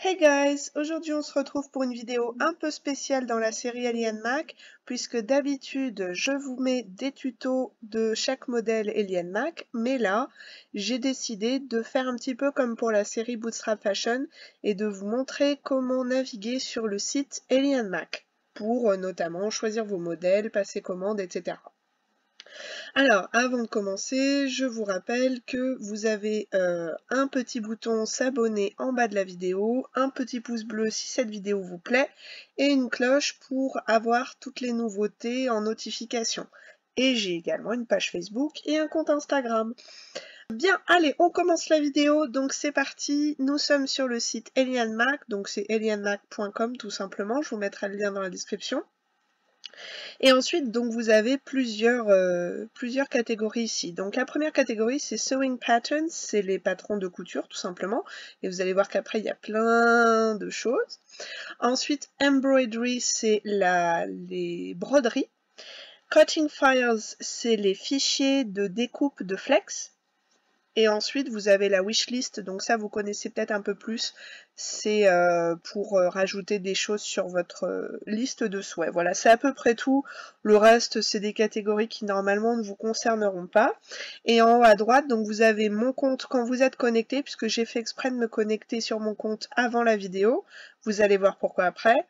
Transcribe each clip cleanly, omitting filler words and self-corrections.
Hey guys, aujourd'hui on se retrouve pour une vidéo un peu spéciale dans la série Alien Mac, puisque d'habitude je vous mets des tutos de chaque modèle Alien Mac, mais là j'ai décidé de faire un petit peu comme pour la série Bootstrap Fashion et de vous montrer comment naviguer sur le site Alien Mac pour notamment choisir vos modèles, passer commande, etc. Alors, avant de commencer, je vous rappelle que vous avez un petit bouton s'abonner en bas de la vidéo, un petit pouce bleu si cette vidéo vous plaît, et une cloche pour avoir toutes les nouveautés en notification. Et j'ai également une page Facebook et un compte Instagram. Bien, allez, on commence la vidéo, donc c'est parti. Nous sommes sur le site Alien Mac, donc c'est alienmac.com tout simplement, je vous mettrai le lien dans la description. Et ensuite, donc vous avez plusieurs catégories ici. Donc la première catégorie, c'est Sewing Patterns, c'est les patrons de couture tout simplement. Et vous allez voir qu'après, il y a plein de choses. Ensuite, Embroidery, c'est les broderies. Cutting Files, c'est les fichiers de découpe de flex. Et ensuite, vous avez la wishlist, donc ça, vous connaissez peut-être un peu plus. C'est pour rajouter des choses sur votre liste de souhaits. Voilà, c'est à peu près tout. Le reste, c'est des catégories qui, normalement, ne vous concerneront pas. Et en haut à droite, donc vous avez mon compte quand vous êtes connecté, puisque j'ai fait exprès de me connecter sur mon compte avant la vidéo. Vous allez voir pourquoi après.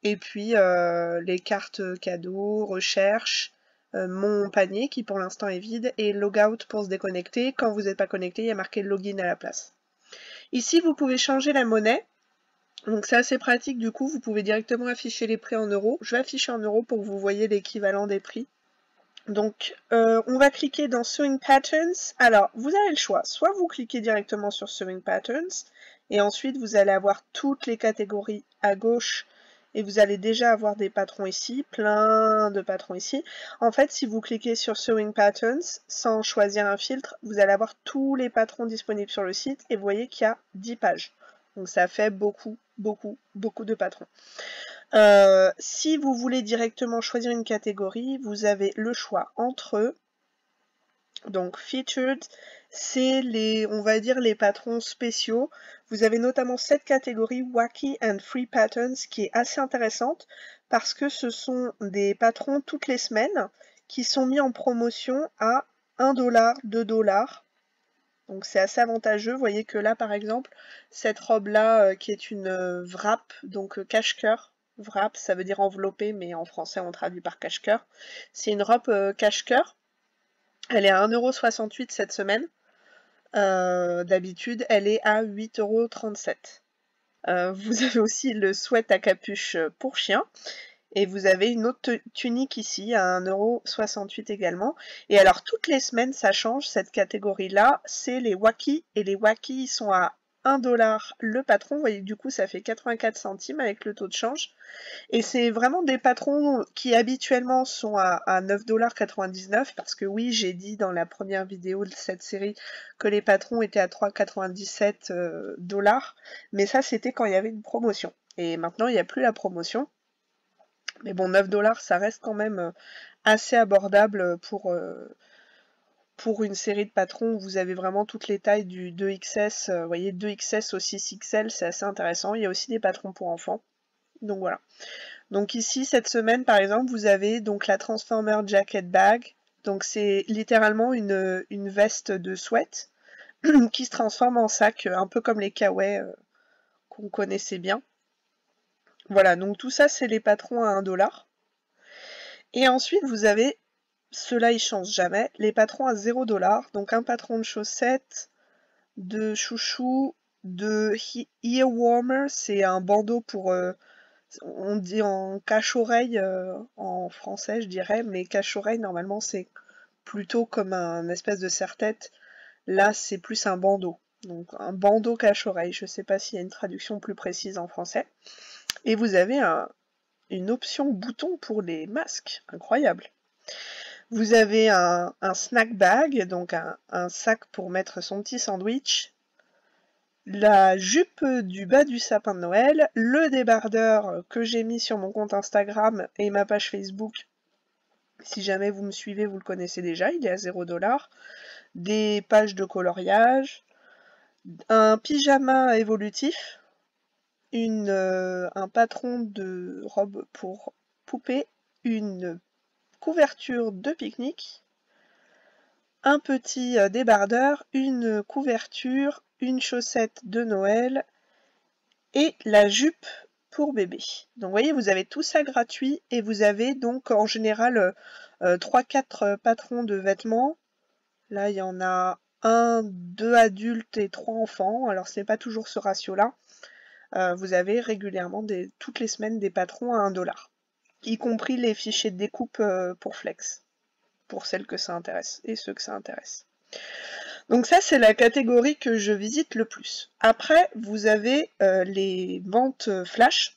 Et puis, les cartes cadeaux, recherche, mon panier qui pour l'instant est vide et logout pour se déconnecter. Quand vous n'êtes pas connecté, il y a marqué login à la place. Ici, vous pouvez changer la monnaie. Donc c'est assez pratique, du coup, vous pouvez directement afficher les prix en euros. Je vais afficher en euros pour que vous voyez l'équivalent des prix. Donc, on va cliquer dans Sewing Patterns. Alors, vous avez le choix. Soit vous cliquez directement sur Sewing Patterns, et ensuite vous allez avoir toutes les catégories à gauche, et vous allez déjà avoir des patrons ici, plein de patrons ici. En fait, si vous cliquez sur Sewing Patterns, sans choisir un filtre, vous allez avoir tous les patrons disponibles sur le site, et vous voyez qu'il y a 10 pages. Donc ça fait beaucoup de patrons. Si vous voulez directement choisir une catégorie, vous avez le choix entre eux. Donc featured, c'est on va dire les patrons spéciaux. Vous avez notamment cette catégorie Wacky and Free Patterns qui est assez intéressante parce que ce sont des patrons toutes les semaines qui sont mis en promotion à 1 $, 2 $. Donc c'est assez avantageux. Vous voyez que là par exemple, cette robe-là qui est une wrap, donc cache-cœur. Wrap, ça veut dire enveloppé, mais en français on traduit par cache-cœur. C'est une robe cache-cœur. Elle est à 1,68 € cette semaine. D'habitude, elle est à 8,37 €. Vous avez aussi le sweat à capuche pour chien. Et vous avez une autre tunique ici à 1,68 € également. Et alors toutes les semaines ça change, cette catégorie-là, c'est les Wacky. Et les Wacky sont à 1 $ le patron. Vous voyez, du coup ça fait 84 centimes avec le taux de change. Et c'est vraiment des patrons qui habituellement sont à 9,99 $ parce que oui, j'ai dit dans la première vidéo de cette série que les patrons étaient à 3,97 $. Mais ça c'était quand il y avait une promotion. Et maintenant il n'y a plus la promotion. Mais bon, 9 $, ça reste quand même assez abordable pour une série de patrons où vous avez vraiment toutes les tailles du 2XS. Vous voyez, 2XS au 6XL, c'est assez intéressant. Il y a aussi des patrons pour enfants. Donc voilà. Donc ici, cette semaine, par exemple, vous avez donc la Transformer Jacket Bag. Donc c'est littéralement une veste de sweat qui se transforme en sac, un peu comme les kawaii qu'on connaissait bien. Voilà, donc tout ça, c'est les patrons à 1 $. Et ensuite, vous avez, ceux-là, ils changent jamais, les patrons à 0 $. Donc un patron de chaussettes, de chouchou, de ear warmer, c'est un bandeau pour, on dit en cache-oreille en français, je dirais, mais cache-oreille, normalement, c'est plutôt comme un espèce de serre-tête. Là, c'est plus un bandeau. Donc un bandeau cache-oreille. Je ne sais pas s'il y a une traduction plus précise en français. Et vous avez une option bouton pour les masques. Incroyable. Vous avez un snack bag, donc un sac pour mettre son petit sandwich. La jupe du bas du sapin de Noël, le débardeur que j'ai mis sur mon compte Instagram et ma page Facebook. Si jamais vous me suivez, vous le connaissez déjà, il est à 0 $. Des pages de coloriage, un pyjama évolutif, un patron de robe pour poupée, une couverture de pique-nique, un petit débardeur, une couverture, une chaussette de Noël et la jupe pour bébé. Donc vous voyez, vous avez tout ça gratuit et vous avez donc en général 3-4 patrons de vêtements. Là, il y en a 1, 2 adultes et 3 enfants. Alors, ce n'est pas toujours ce ratio-là. Vous avez régulièrement, toutes les semaines, des patrons à 1$, y compris les fichiers de découpe pour Flex, pour celles que ça intéresse et ceux que ça intéresse. Donc ça, c'est la catégorie que je visite le plus. Après, vous avez les ventes flash.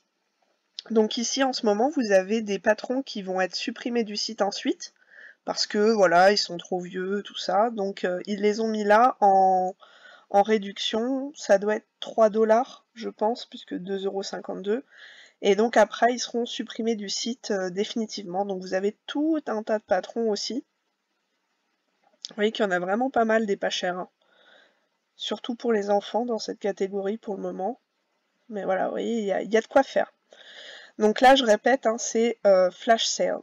Donc ici, en ce moment, vous avez des patrons qui vont être supprimés du site ensuite, parce que, voilà, ils sont trop vieux, tout ça. Donc ils les ont mis là en réduction. Ça doit être 3$, je pense, puisque 2,52 €. Et donc après, ils seront supprimés du site définitivement. Donc vous avez tout un tas de patrons aussi. Vous voyez qu'il y en a vraiment pas mal des pas chers. Hein. Surtout pour les enfants dans cette catégorie pour le moment. Mais voilà, vous voyez, il y a de quoi faire. Donc là, je répète, hein, c'est flash sales.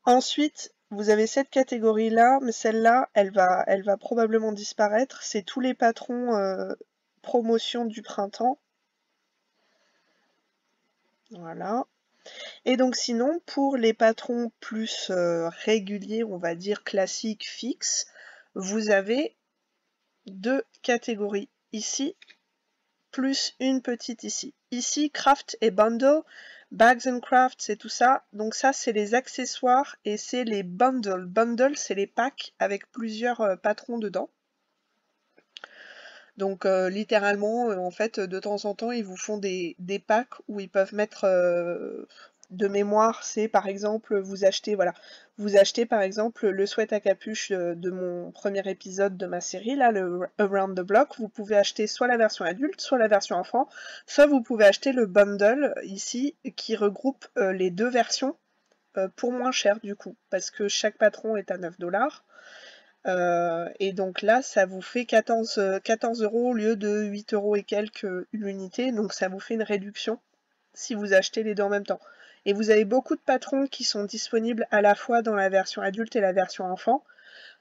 Ensuite, vous avez cette catégorie-là, mais celle-là, elle va probablement disparaître. C'est tous les patrons promotion du printemps. Voilà. Et donc sinon, pour les patrons plus réguliers, on va dire classiques, fixes, vous avez 2 catégories ici, plus une petite ici. Ici, craft et bundle, bags and craft, c'est tout ça. Donc ça, c'est les accessoires et c'est les bundles. Bundle, c'est les packs avec plusieurs patrons dedans. Donc littéralement, en fait, de temps en temps, ils vous font des packs où ils peuvent mettre de mémoire, c'est par exemple, vous achetez par exemple le sweat à capuche de mon premier épisode de ma série, là, le Around the Block, vous pouvez acheter soit la version adulte, soit la version enfant, soit vous pouvez acheter le bundle, ici, qui regroupe les 2 versions, pour moins cher du coup, parce que chaque patron est à 9$. Et donc là, ça vous fait 14 € au lieu de 8€ et quelques l'unité, donc ça vous fait une réduction si vous achetez les deux en même temps. Et vous avez beaucoup de patrons qui sont disponibles à la fois dans la version adulte et la version enfant.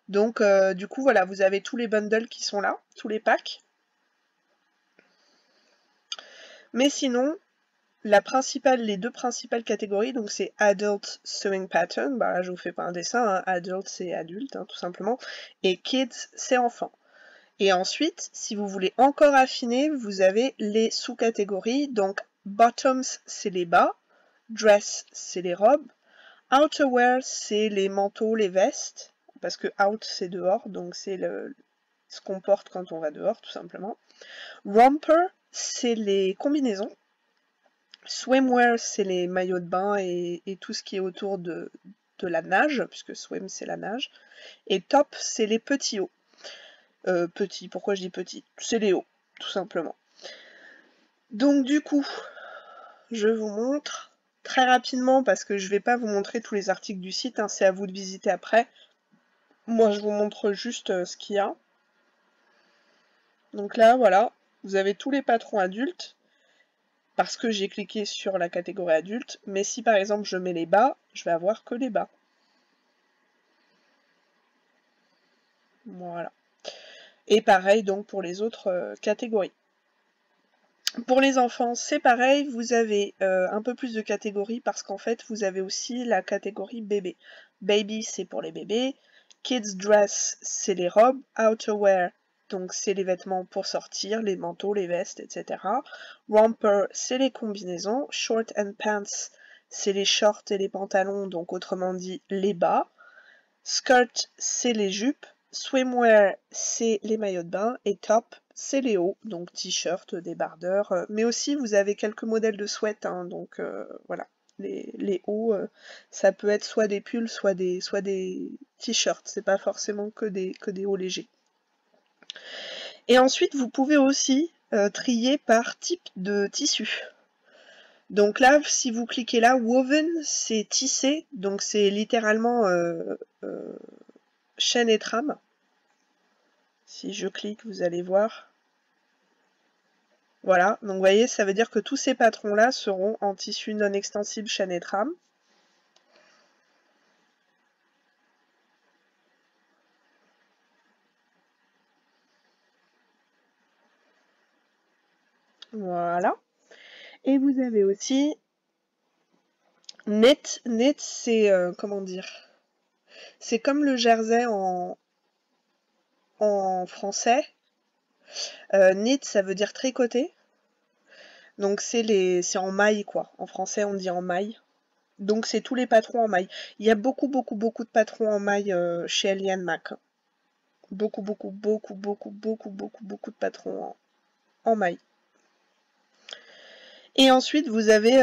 Donc du coup, voilà, vous avez tous les bundles qui sont là, tous les packs. Mais sinon, les 2 principales catégories, donc c'est Adult Sewing Pattern, bah là je vous fais pas un dessin, hein. Adult c'est adulte, hein, tout simplement, et Kids c'est enfant. Et ensuite, si vous voulez encore affiner, vous avez les sous-catégories, donc Bottoms c'est les bas, Dress c'est les robes, Outerwear c'est les manteaux, les vestes, parce que out c'est dehors, donc c'est ce qu'on porte quand on va dehors tout simplement. Romper c'est les combinaisons. Swimwear, c'est les maillots de bain et tout ce qui est autour de la nage, puisque swim, c'est la nage. Et top, c'est les petits hauts. Petits, pourquoi je dis petits? C'est les hauts, tout simplement. Donc du coup, je vous montre très rapidement, parce que je ne vais pas vous montrer tous les articles du site, hein, c'est à vous de visiter après. Moi, je vous montre juste ce qu'il y a. Donc là, voilà, vous avez tous les patrons adultes, parce que j'ai cliqué sur la catégorie adulte, mais si par exemple je mets les bas, je vais avoir que les bas. Voilà. Et pareil donc pour les autres catégories. Pour les enfants, c'est pareil, vous avez un peu plus de catégories parce qu'en fait, vous avez aussi la catégorie bébé. Baby, c'est pour les bébés. Kids dress, c'est les robes. Outerwear, donc c'est les vêtements pour sortir, les manteaux, les vestes, etc. Romper, c'est les combinaisons. Short and pants, c'est les shorts et les pantalons, donc autrement dit les bas. Skirt, c'est les jupes. Swimwear, c'est les maillots de bain. Et top, c'est les hauts, donc t-shirt, débardeurs. Mais aussi, vous avez quelques modèles de sweat, hein, donc voilà. Les hauts, ça peut être soit des pulls, soit des t-shirts. C'est pas forcément que des hauts légers. Et ensuite, vous pouvez aussi trier par type de tissu. Donc là, si vous cliquez là, woven, c'est tissé, donc c'est littéralement chaîne et trame. Si je clique, vous allez voir. Voilà, donc vous voyez, ça veut dire que tous ces patrons-là seront en tissu non extensible chaîne et trame. Voilà. Et vous avez aussi Knit. Knit, c'est, comment dire, c'est comme le jersey en français. Knit, ça veut dire tricoter. Donc c'est en maille, quoi. En français, on dit en maille. Donc c'est tous les patrons en maille. Il y a beaucoup de patrons en maille chez Alien Mac. Beaucoup de patrons en maille. Et ensuite vous avez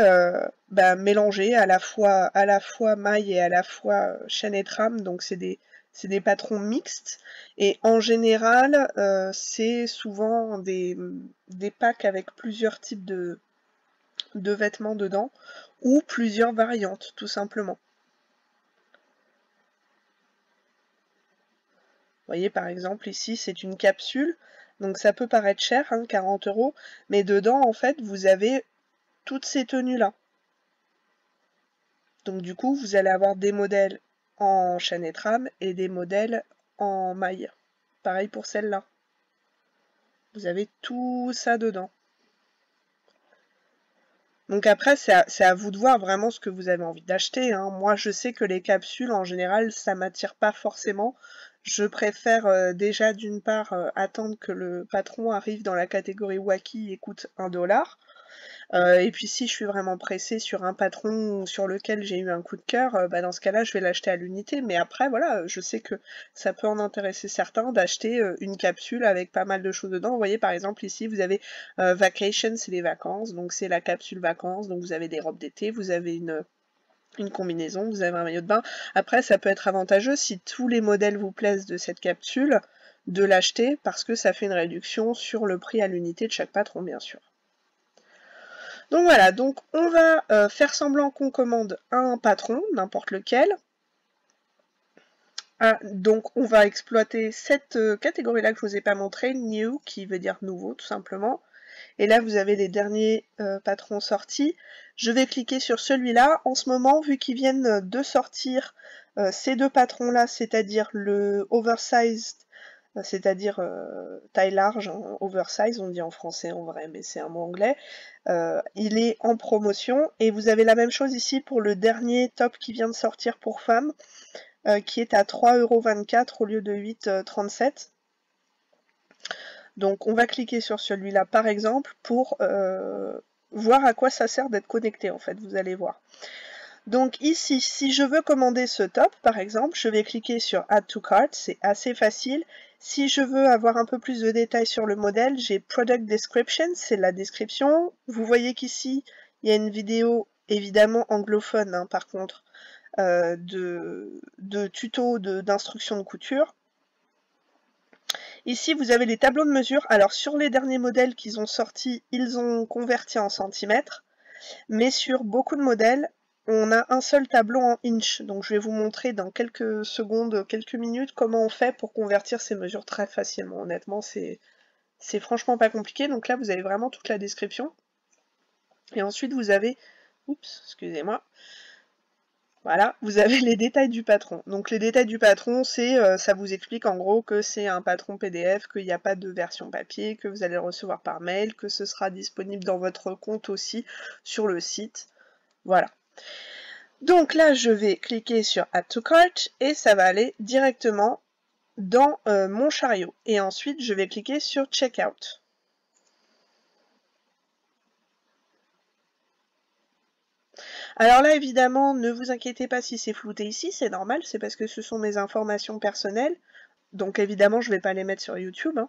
mélangé à la fois maille et à la fois chaîne et trame, donc c'est des patrons mixtes. Et en général, c'est souvent des packs avec plusieurs types de vêtements dedans, ou plusieurs variantes, tout simplement. Vous voyez, par exemple, ici, c'est une capsule, donc ça peut paraître cher, hein, 40 €, mais dedans, en fait, vous avez toutes ces tenues-là. Donc du coup, vous allez avoir des modèles en chaîne et trame et des modèles en maille. Pareil pour celle-là. Vous avez tout ça dedans. Donc après, c'est à vous de voir vraiment ce que vous avez envie d'acheter, hein. Moi, je sais que les capsules, en général, ça m'attire pas forcément. Je préfère déjà, d'une part, attendre que le patron arrive dans la catégorie Wacky et coûte 1 $. Et puis si je suis vraiment pressée sur un patron sur lequel j'ai eu un coup de cœur, dans ce cas-là, je vais l'acheter à l'unité. Mais après, voilà, je sais que ça peut en intéresser certains d'acheter une capsule avec pas mal de choses dedans. Vous voyez, par exemple, ici, vous avez Vacation, c'est les vacances, donc c'est la capsule vacances. Donc vous avez des robes d'été, vous avez une combinaison, vous avez un maillot de bain. Après, ça peut être avantageux si tous les modèles vous plaisent de cette capsule, de l'acheter parce que ça fait une réduction sur le prix à l'unité de chaque patron, bien sûr. Donc voilà, donc on va faire semblant qu'on commande un patron, n'importe lequel. Ah, donc on va exploiter cette catégorie-là que je vous ai pas montré, New, qui veut dire nouveau tout simplement. Et là vous avez les derniers patrons sortis. Je vais cliquer sur celui-là. En ce moment, vu qu'ils viennent de sortir ces deux patrons-là, c'est-à-dire le oversized, c'est-à-dire taille large, hein, oversize, on dit en français en vrai, mais c'est un mot anglais. Il est en promotion et vous avez la même chose ici pour le dernier top qui vient de sortir pour femmes, qui est à 3,24 € au lieu de 8,37 €. Donc on va cliquer sur celui-là par exemple pour voir à quoi ça sert d'être connecté en fait, vous allez voir. Donc ici, si je veux commander ce top, par exemple, je vais cliquer sur Add to Cart, c'est assez facile. Si je veux avoir un peu plus de détails sur le modèle, j'ai Product Description, c'est la description. Vous voyez qu'ici, il y a une vidéo, évidemment anglophone, hein, par contre, de tuto d'instruction de couture. Ici, vous avez les tableaux de mesure. Alors, sur les derniers modèles qu'ils ont sortis, ils ont converti en centimètres, mais sur beaucoup de modèles, on a un seul tableau en inch, donc je vais vous montrer dans quelques secondes, quelques minutes, comment on fait pour convertir ces mesures très facilement. Honnêtement, c'est franchement pas compliqué. Donc là, vous avez vraiment toute la description. Et ensuite, vous avez, oups, excusez-moi, voilà, vous avez les détails du patron. Donc les détails du patron, c'est, ça vous explique en gros que c'est un patron PDF, qu'il n'y a pas de version papier, que vous allez le recevoir par mail, que ce sera disponible dans votre compte aussi sur le site. Voilà. Donc là, je vais cliquer sur Add to Cart et ça va aller directement dans mon chariot. Et ensuite, je vais cliquer sur Checkout. Alors là, évidemment, ne vous inquiétez pas si c'est flouté ici, c'est normal, c'est parce que ce sont mes informations personnelles. Donc évidemment, je ne vais pas les mettre sur YouTube, hein.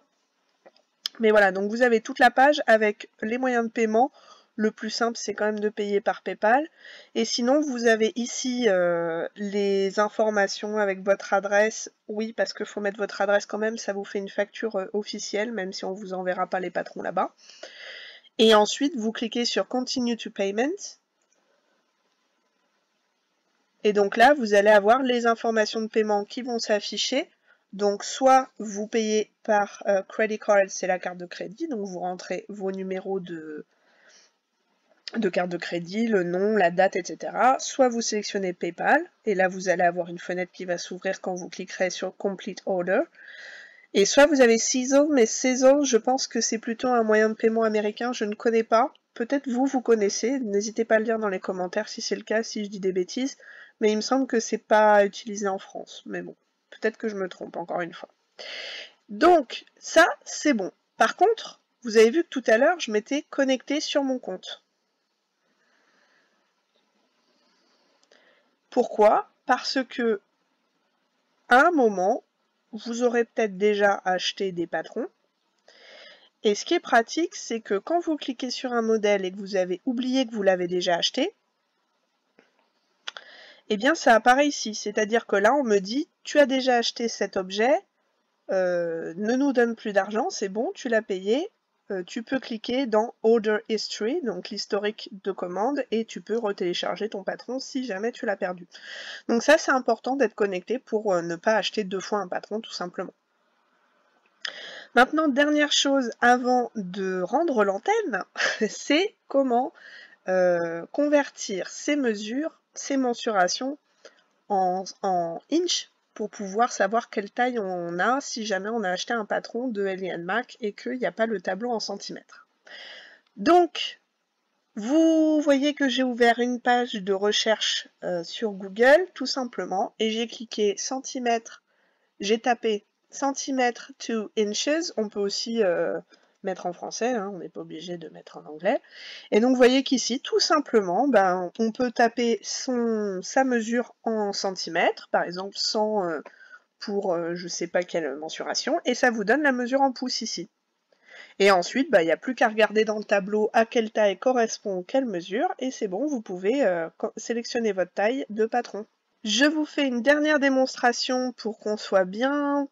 Mais voilà, donc vous avez toute la page avec les moyens de paiement. Le plus simple, c'est quand même de payer par PayPal. Et sinon, vous avez ici les informations avec votre adresse. Oui, parce qu'il faut mettre votre adresse quand même, ça vous fait une facture officielle, même si on ne vous enverra pas les patrons là-bas. Et ensuite, vous cliquez sur Continue to Payment. Et donc là, vous allez avoir les informations de paiement qui vont s'afficher Donc soit vous payez par credit card, c'est la carte de crédit, donc vous rentrez vos numéros de carte de crédit, le nom, la date, etc. Soit vous sélectionnez PayPal, et là vous allez avoir une fenêtre qui va s'ouvrir quand vous cliquerez sur Complete Order. Et soit vous avez Sezzle, mais Sezzle, je pense que c'est plutôt un moyen de paiement américain, je ne connais pas. Peut-être vous connaissez, n'hésitez pas à le dire dans les commentaires si c'est le cas, si je dis des bêtises, mais il me semble que c'est pas utilisé en France. Mais bon, peut-être que je me trompe encore une fois. Donc, ça, c'est bon. Par contre, vous avez vu que tout à l'heure, je m'étais connectée sur mon compte. Pourquoi? Parce que, à un moment, vous aurez peut-être déjà acheté des patrons. Et ce qui est pratique, c'est que quand vous cliquez sur un modèle et que vous avez oublié que vous l'avez déjà acheté, eh bien ça apparaît ici. C'est-à-dire que là, on me dit, tu as déjà acheté cet objet, ne nous donne plus d'argent, c'est bon, tu l'as payé, tu peux cliquer dans Order History, donc l'historique de commande, et tu peux retélécharger ton patron si jamais tu l'as perdu. Donc ça, c'est important d'être connecté pour ne pas acheter 2 fois un patron, tout simplement. Maintenant, dernière chose avant de rendre l'antenne, c'est comment convertir ces mesures, ces mensurations en inch pour pouvoir savoir quelle taille on a si jamais on a acheté un patron de Alien Mac et qu'il n'y a pas le tableau en centimètres. Donc, vous voyez que j'ai ouvert une page de recherche sur Google, tout simplement, et j'ai cliqué centimètres, j'ai tapé centimètres to inches, on peut aussi mettre en français, hein, on n'est pas obligé de mettre en anglais. Et donc vous voyez qu'ici, tout simplement, ben, on peut taper sa mesure en centimètres, par exemple 100 pour je sais pas quelle mensuration, et ça vous donne la mesure en pouces ici. Et ensuite, il n'y a plus qu'à regarder dans le tableau à quelle taille correspond quelle mesure, et c'est bon, vous pouvez sélectionner votre taille de patron. Je vous fais une dernière démonstration pour qu'on soit bien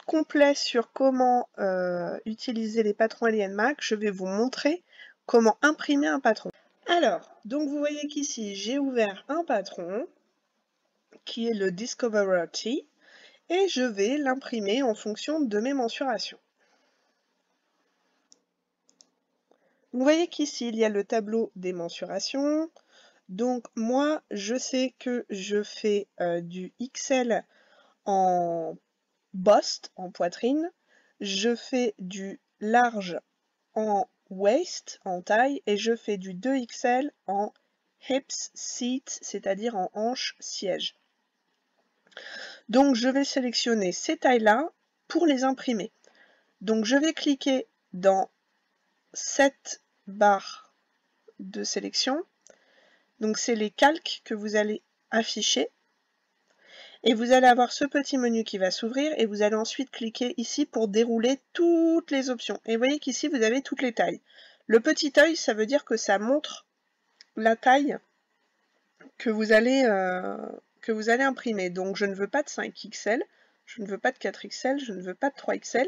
complet sur comment utiliser les patrons Alien Mac. Je vais vous montrer comment imprimer un patron. Alors, donc vous voyez qu'ici, j'ai ouvert un patron qui est le Discoverer T et je vais l'imprimer en fonction de mes mensurations. Vous voyez qu'ici, il y a le tableau des mensurations. Donc moi, je sais que je fais du XL en bust, en poitrine. Je fais du large en waist, en taille, et je fais du 2XL en hips, seat, c'est-à-dire en hanche, siège. Donc je vais sélectionner ces tailles-là pour les imprimer. Donc je vais cliquer dans cette barre de sélection. Donc c'est les calques que vous allez afficher. Et vous allez avoir ce petit menu qui va s'ouvrir et vous allez ensuite cliquer ici pour dérouler toutes les options. Et vous voyez qu'ici vous avez toutes les tailles. Le petit œil, ça veut dire que ça montre la taille que vous allez imprimer. Donc je ne veux pas de 5XL, je ne veux pas de 4XL, je ne veux pas de 3XL.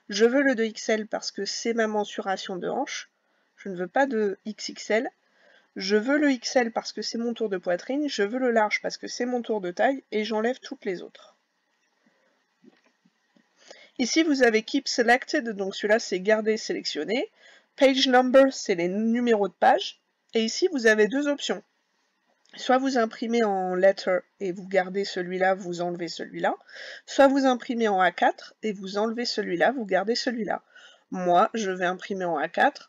Je veux le 2XL parce que c'est ma mensuration de hanche. Je ne veux pas de XXL. Je veux le XL parce que c'est mon tour de poitrine, je veux le large parce que c'est mon tour de taille, et j'enlève toutes les autres. Ici, vous avez Keep Selected, donc celui-là c'est garder sélectionné. Page Number, c'est les numéros de page. Et ici, vous avez deux options. Soit vous imprimez en Letter et vous gardez celui-là, vous enlevez celui-là. Soit vous imprimez en A4 et vous enlevez celui-là, vous gardez celui-là. Moi, je vais imprimer en A4,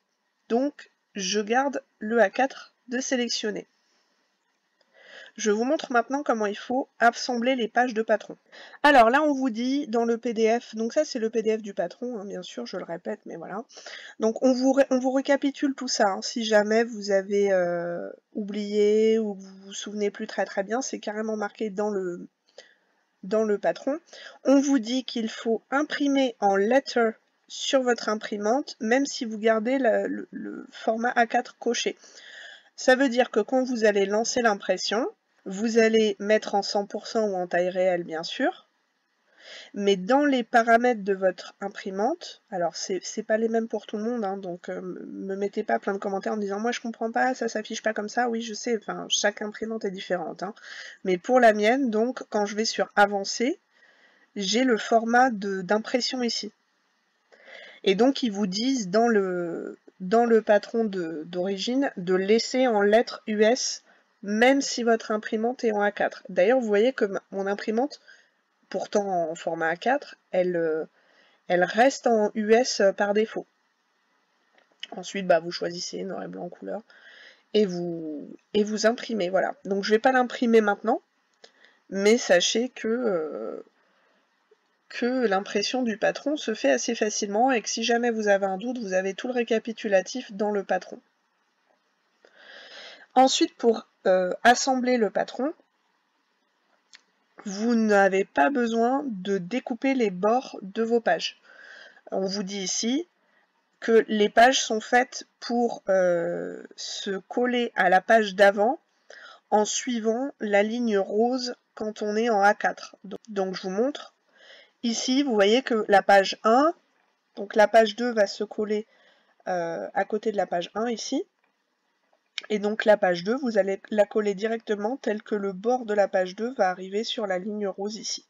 donc je garde le A4 de sélectionner. Je vous montre maintenant comment il faut assembler les pages de patron. Alors là, on vous dit dans le PDF, donc ça c'est le PDF du patron, hein, bien sûr, je le répète, mais voilà. Donc on vous récapitule tout ça, hein, si jamais vous avez oublié ou vous vous souvenez plus très bien, c'est carrément marqué dans le patron. On vous dit qu'il faut imprimer en letter sur votre imprimante, même si vous gardez le format A4 coché. Ça veut dire que quand vous allez lancer l'impression, vous allez mettre en 100% ou en taille réelle, bien sûr, mais dans les paramètres de votre imprimante, alors c'est pas les mêmes pour tout le monde, hein, donc me mettez pas plein de commentaires en me disant moi je comprends pas, ça s'affiche pas comme ça. Oui, je sais, enfin chaque imprimante est différente, hein, mais pour la mienne, donc quand je vais sur avancer, j'ai le format d'impression ici. Et donc ils vous disent dans le patron d'origine de laisser en lettres US même si votre imprimante est en A4. D'ailleurs vous voyez que mon imprimante, pourtant en format A4, elle reste en US par défaut. Ensuite bah, vous choisissez noir et blanc couleur et vous imprimez. Voilà. Donc je ne vais pas l'imprimer maintenant, mais sachez que l'impression du patron se fait assez facilement et que si jamais vous avez un doute, vous avez tout le récapitulatif dans le patron. Ensuite, pour assembler le patron, vous n'avez pas besoin de découper les bords de vos pages. On vous dit ici que les pages sont faites pour se coller à la page d'avant en suivant la ligne rose quand on est en A4. Donc je vous montre. Ici, vous voyez que la page 1, donc la page 2 va se coller à côté de la page 1 ici. Et donc la page 2, vous allez la coller directement tel que le bord de la page 2 va arriver sur la ligne rose ici.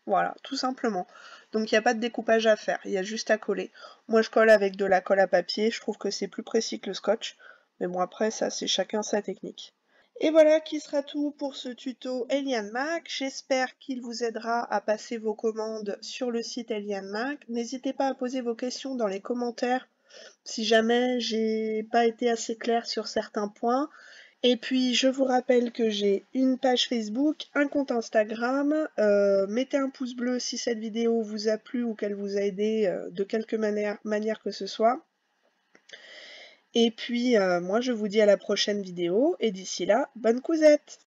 Voilà, tout simplement. Donc il n'y a pas de découpage à faire, il y a juste à coller. Moi je colle avec de la colle à papier, je trouve que c'est plus précis que le scotch. Mais bon après ça c'est chacun sa technique. Et voilà qui sera tout pour ce tuto Elian Mac. J'espère qu'il vous aidera à passer vos commandes sur le site Elian Mac. N'hésitez pas à poser vos questions dans les commentaires si jamais j'ai pas été assez claire sur certains points. Et puis je vous rappelle que j'ai une page Facebook, un compte Instagram. Mettez un pouce bleu si cette vidéo vous a plu ou qu'elle vous a aidé de quelque manière que ce soit. Et puis moi je vous dis à la prochaine vidéo et d'ici là, bonne cousette!